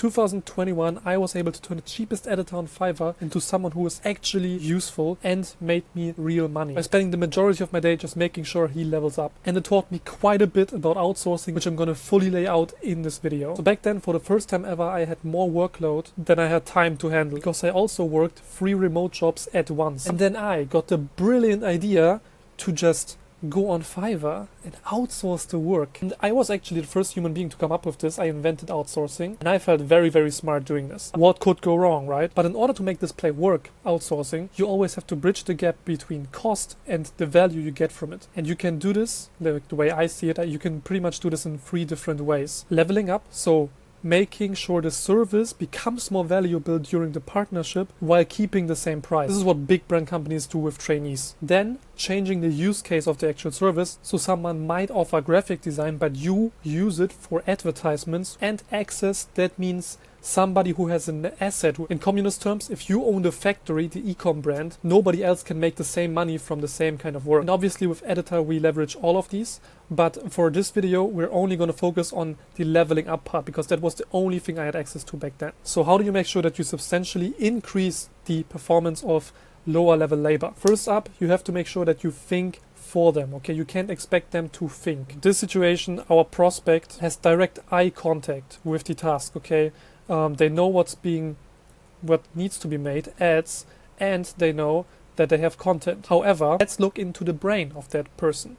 2021, I was able to turn the cheapest editor on Fiverr into someone who was actually useful and made me real money by spending the majority of my day just making sure he levels up. And it taught me quite a bit about outsourcing, which I'm going to fully lay out in this video. So back then, for the first time ever, I had more workload than I had time to handle, because I also worked 3 remote jobs at once. And then I got the brilliant idea to just go on Fiverr and outsource the work. And I was actually the first human being to come up with this. I invented outsourcing, and I felt very, very smart doing this. What could go wrong, right? But in order to make this play work, outsourcing, you always have to bridge the gap between cost and the value you get from it. And you can do this, the way I see it, you can pretty much do this in 3 different ways. Leveling up, so making sure the service becomes more valuable during the partnership while keeping the same price. This is what big brand companies do with trainees. Then changing the use case of the actual service, so someone might offer graphic design, but you use it for advertisements and access. That means somebody who has an asset. In communist terms, if you own the factory, the e-com brand, nobody else can make the same money from the same kind of work. And obviously with editor, we leverage all of these. But for this video, we're only going to focus on the leveling up part, because that was the only thing I had access to back then. So how do you make sure that you substantially increase the performance of lower level labor? First up, you have to make sure that you think for them, okay? You can't expect them to think. In this situation, our prospect has direct eye contact with the task, okay? They know what needs to be made, ads, and they know that they have content. However, let's look into the brain of that person.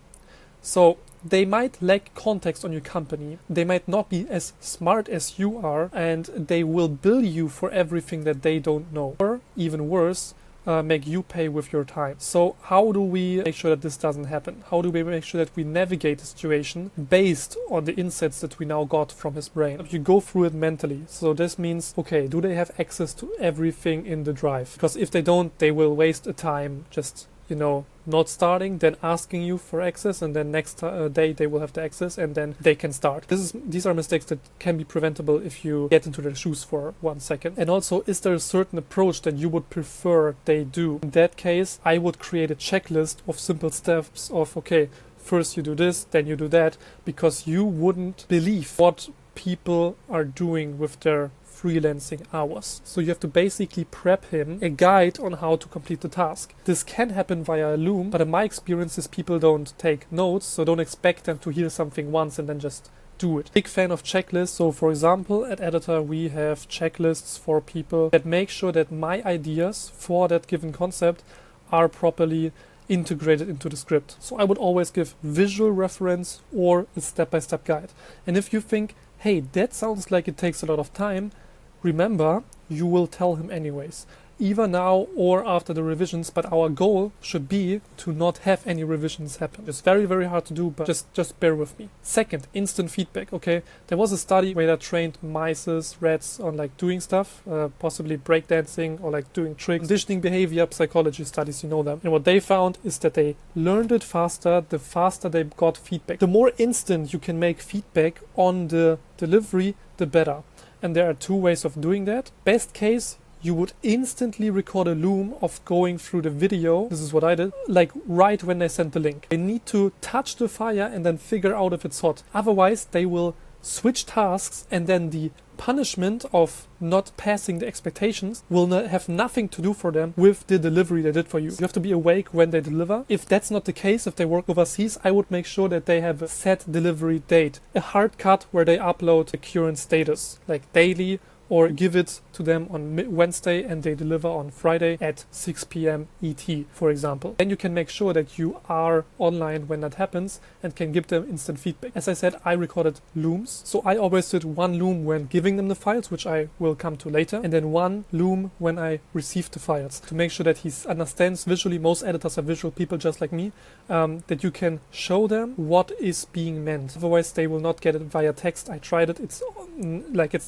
So they might lack context on your company. They might not be as smart as you are, and they will bill you for everything that they don't know. Or even worse, make you pay with your time. So how do we make sure that this doesn't happen? How do we make sure that we navigate the situation based on the insights that we now got from his brain? You go through it mentally. So this means, okay, do they have access to everything in the drive? Because if they don't, they will waste a time just, not starting, then asking you for access, and then next day they will have the access, and then they can start. These are mistakes that can be preventable if you get into their shoes for 1 second. And also, is there a certain approach that you would prefer they do? In that case, I would create a checklist of simple steps of, okay, first you do this, then you do that, because you wouldn't believe what people are doing with their freelancing hours. So you have to basically prep him a guide on how to complete the task. This can happen via Loom, but in my experiences, people don't take notes, so don't expect them to hear something once and then just do it. Big fan of checklists. So for example, at Editor, we have checklists for people that make sure that my ideas for that given concept are properly integrated into the script. So I would always give visual reference or a step-by-step guide. And if you think, hey, that sounds like it takes a lot of time, remember, you will tell him anyways, either now or after the revisions, but our goal should be to not have any revisions happen. It's very, very hard to do, but just bear with me. Second, instant feedback, okay? There was a study where they trained mice, rats on doing stuff, possibly breakdancing or doing tricks, conditioning behavior, psychology studies, you know them. And what they found is that they learned it faster, the faster they got feedback. The more instant you can make feedback on the delivery, the better. And there are 2 ways of doing that. Best case, you would instantly record a Loom of going through the video. This is what I did, right when they sent the link. They need to touch the fire and then figure out if it's hot. Otherwise, they will switch tasks, and then the punishment of not passing the expectations will have nothing to do for them with the delivery they did for you. You have to be awake when they deliver. If that's not the case, if they work overseas, I would make sure that they have a set delivery date, a hard cut where they upload the current status, daily, or give it to them on Wednesday and they deliver on Friday at 6 p.m. ET, for example. Then you can make sure that you are online when that happens and can give them instant feedback. As I said, I recorded Looms. So I always did 1 Loom when giving them the files, which I will come to later, and then 1 Loom when I received the files, to make sure that he understands visually. Most editors are visual people just like me, that you can show them what is being meant. Otherwise, they will not get it via text. I tried it. It's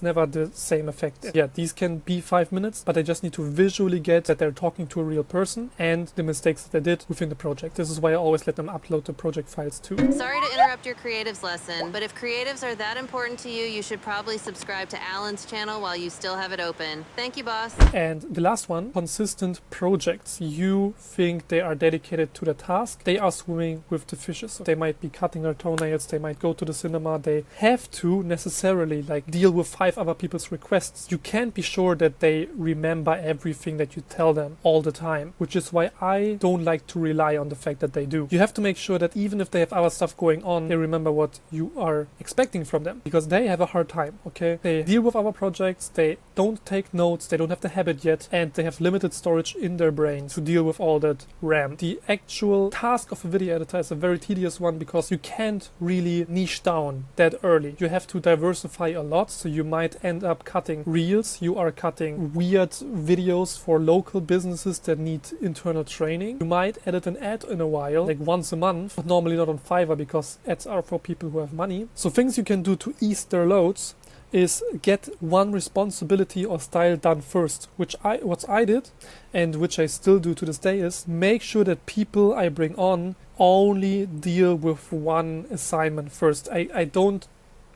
never the same effect. Yeah, these can be 5 minutes, but I just need to visually get that they're talking to a real person and the mistakes that they did within the project. This is why I always let them upload the project files too. Sorry to interrupt your creatives lesson, but if creatives are that important to you, you should probably subscribe to Alan's channel while you still have it open. Thank you, boss. And the last one, consistent projects. You think they are dedicated to the task, they are swimming with the fishes. So they might be cutting their toenails, they might go to the cinema, they have to necessarily deal with 5 other people's requests guests, you can't be sure that they remember everything that you tell them all the time, which is why I don't like to rely on the fact that they do. You have to make sure that even if they have other stuff going on, they remember what you are expecting from them, because they have a hard time, okay? They deal with other projects, they don't take notes, they don't have the habit yet, and they have limited storage in their brain to deal with all that RAM. The actual task of a video editor is a very tedious one because you can't really niche down that early. You have to diversify a lot, so you might end up cutting reels, you are cutting weird videos for local businesses that need internal training. You might edit an ad in a while, like once a month, but normally not on Fiverr because ads are for people who have money. So things you can do to ease their loads is get one responsibility or style done first, what I did and which I still do to this day is make sure that people I bring on only deal with one assignment first. I don't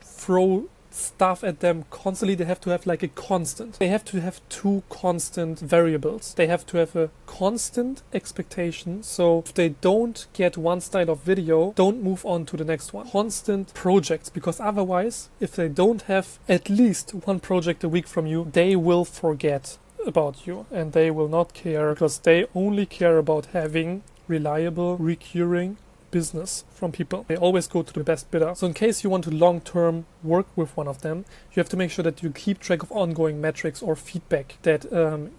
throw stuff at them constantly. They have to have like a constant. They have to have two constant variables. They have to have a constant expectation. So if they don't get one style of video, don't move on to the next one. Constant projects, because otherwise, if they don't have at least one project a week from you, they will forget about you and they will not care, because they only care about having reliable, recurring business from people. They always go to the best bidder. So in case you want to long-term work with one of them, you have to make sure that you keep track of ongoing metrics or feedback that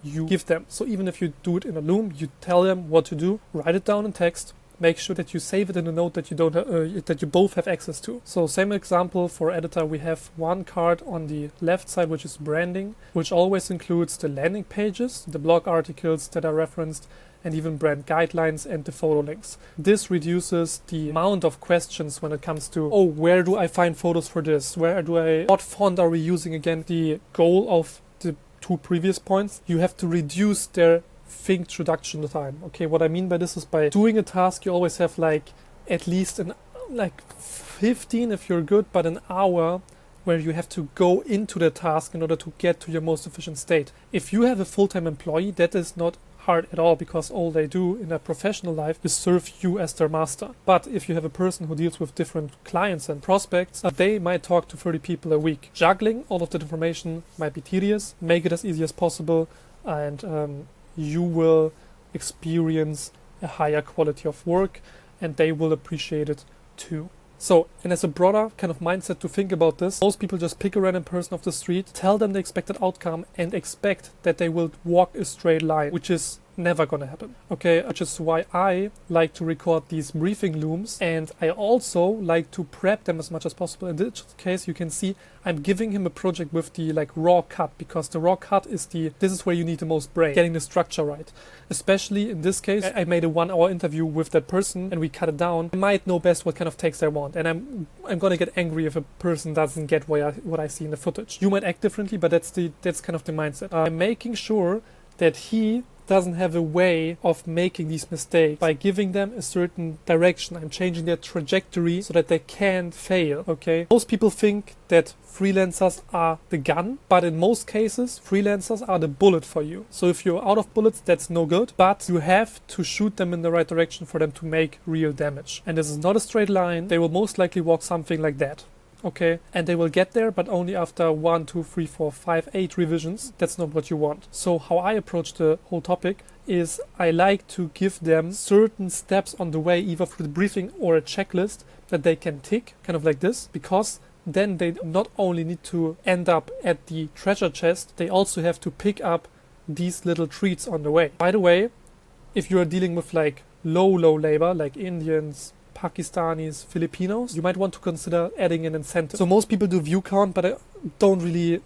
you give them. So even if you do it in a Loom, you tell them what to do, write it down in text, make sure that you save it in a note that you don't that you both have access to. So same example for editor, we have one card on the left side which is branding, which always includes the landing pages, the blog articles that are referenced, and even brand guidelines and the photo links. This reduces the amount of questions when it comes to, oh, where do I find photos for this? What font are we using again? The goal of the two previous points, you have to reduce their introduction time. Okay, what I mean by this is by doing a task, you always have like at least 15 if you're good, but an hour where you have to go into the task in order to get to your most efficient state. If you have a full-time employee, that is not hard at all, because all they do in their professional life is serve you as their master. But if you have a person who deals with different clients and prospects, they might talk to 30 people a week. Juggling all of that information might be tedious. Make it as easy as possible, and you will experience a higher quality of work, and they will appreciate it too. So, and as a broader kind of mindset to think about this, most people just pick a random person off the street, tell them the expected outcome, and expect that they will walk a straight line, which is never gonna happen. Okay, which is why I like to record these briefing looms, and I also like to prep them as much as possible. In this case, you can see I'm giving him a project with the raw cut, because the raw cut is this is where you need the most brain, getting the structure right. Especially in this case, I made a 1-hour interview with that person and we cut it down. I might know best what kind of takes they want, and I'm gonna get angry if a person doesn't get what I see in the footage. You might act differently, but that's kind of the mindset. I'm making sure that he doesn't have a way of making these mistakes by giving them a certain direction. I'm changing their trajectory so that they can't fail, okay? Most people think that freelancers are the gun, but in most cases, freelancers are the bullet for you. So if you're out of bullets, that's no good, but you have to shoot them in the right direction for them to make real damage. And this is not a straight line. They will most likely walk something like that. Okay, and they will get there, but only after 1, 2, 3, 4, 5, 8 revisions. That's not what you want. So how I approach the whole topic is I like to give them certain steps on the way, either through the briefing or a checklist that they can tick, kind of like this, because then they not only need to end up at the treasure chest, they also have to pick up these little treats on the way. By the way, if you are dealing with low labor, like Indians, Pakistanis, Filipinos, you might want to consider adding an incentive. So most people do view count, but I'm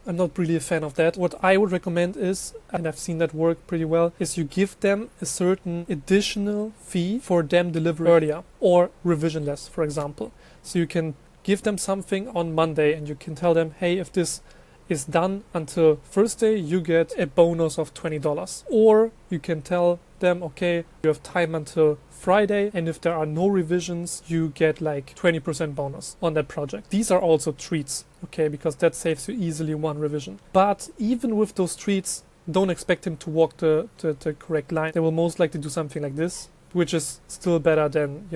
not really a fan of that. What I would recommend is, and I've seen that work pretty well, is you give them a certain additional fee for them delivery earlier or revision less, for example. So you can give them something on Monday and you can tell them, hey, if this is done until Thursday, you get a bonus of $20. Or you can tell them, okay, you have time until Friday, and if there are no revisions, you get 20% bonus on that project. These are also treats, okay, because that saves you easily one revision. But even with those treats, don't expect him to walk the correct line. They will most likely do something like this, which is still better than,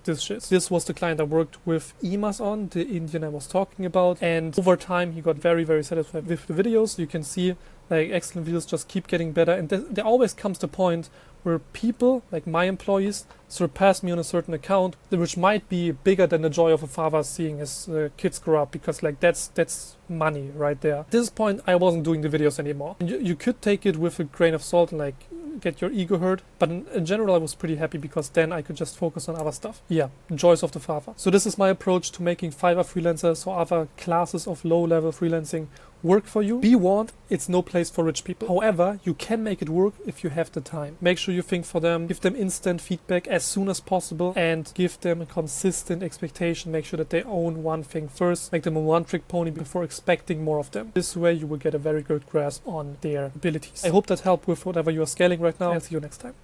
this shit. This was the client I worked with Emas on, the Indian I was talking about, and over time he got very, very satisfied with the videos. You can see like excellent videos just keep getting better, and there always comes the point where people, like my employees, surpass me on a certain account, which might be bigger than the joy of a father seeing his kids grow up, because like that's money right there. At this point, I wasn't doing the videos anymore. You could take it with a grain of salt and like get your ego hurt, but in general I was pretty happy because then I could just focus on other stuff. Yeah, joys of the father. So this is my approach to making Fiverr freelancers or other classes of low-level freelancing work for you. Be warned, it's no place for rich people. However, you can make it work if you have the time. Make sure you think for them, give them instant feedback as soon as possible, and give them a consistent expectation. Make sure that they own one thing first. Make them a one-trick pony before expecting more of them. This way you will get a very good grasp on their abilities. I hope that helped with whatever you are scaling right now. I'll see you next time.